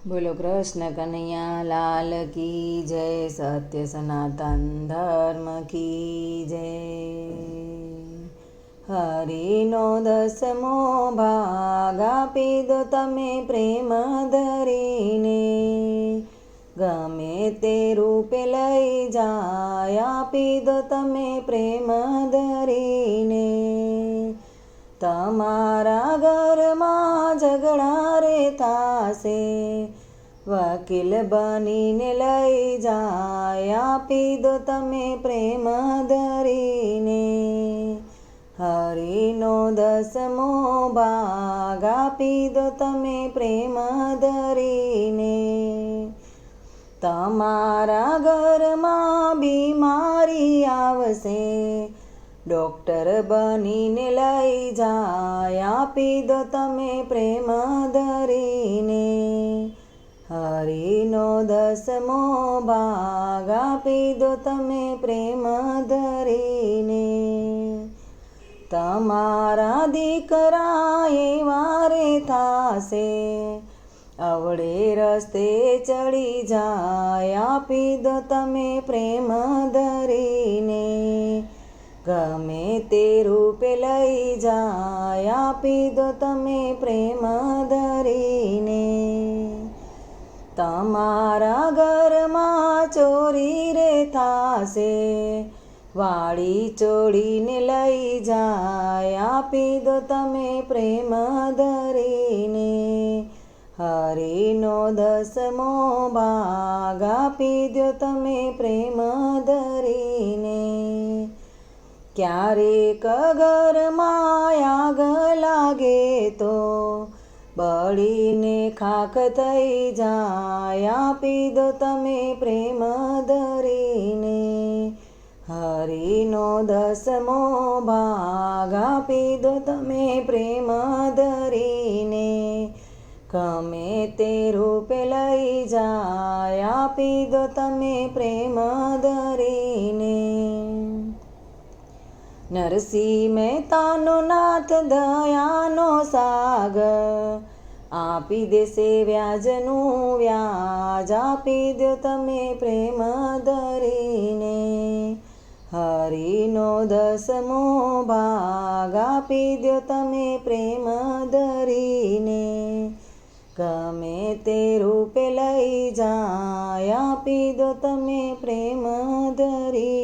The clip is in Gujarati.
બોલો કૃષ્ણ કનૈયા લાલ કી જય, સત્ય સનાતન ધર્મ કી જય। હરિનો દસમો ભાગ આપી દો તમે પ્રેમ ધરીને, ગમે તે રૂપે લઈ જાય આપી દો તમે પ્રેમ ધરીને। તમારા ઘરમાં ઝઘડા રે થાશે, વકીલ બનીને લઈ જાય આપી દો તમે પ્રેમ ધરીને। હરિનો દસમો ભાગ આપી દો તમે પ્રેમ ધરીને। તમારા ઘરમાં બીમારી આવશે, ડૉક્ટર બનીને લઈ જાય આપી દો તમે પ્રેમ ધરીને। હરિનો દસમો ભાગ આપી દો તમે પ્રેમ ધરીને। તમારા દીકરા એવા રે થાશે, અવળે રસ્તે ચડી જાય આપી દો તમે પ્રેમ ધરીને। ગમે તે રૂપે લઈ જાય આપી દો તમે પ્રેમ ધરીને। તમારા ઘરમાં ચોરી રે થાશે, વાળી ચોરીને લઈ જાય આપી દો તમે પ્રેમ ધરીને। હરિનો દસમો ભાગ આપી દો તમે પ્રેમ ધરીને। ક્યારેક ઘરમાં આગ લાગે તો બળીને ખાખ થઈ જાય આપી દો તમે પ્રેમ ધરીને। હરિનો દસમો ભાગ આપી દો તમે પ્રેમ ધરીને। ગમે તે રૂપે લઈ જાય આપી દો તમે પ્રેમ ધરીને। નરસિંહ મહેતાનો નાથ દયાનો સાગર, આપી દેશે વ્યાજનું વ્યાજ આપી દો તમે પ્રેમ ધરીને। હરિનો દસમો ભાગ આપી દો તમે પ્રેમ ધરીને। ગમે તે રૂપે લઈ જાય આપી દો તમે પ્રેમ ધરીને।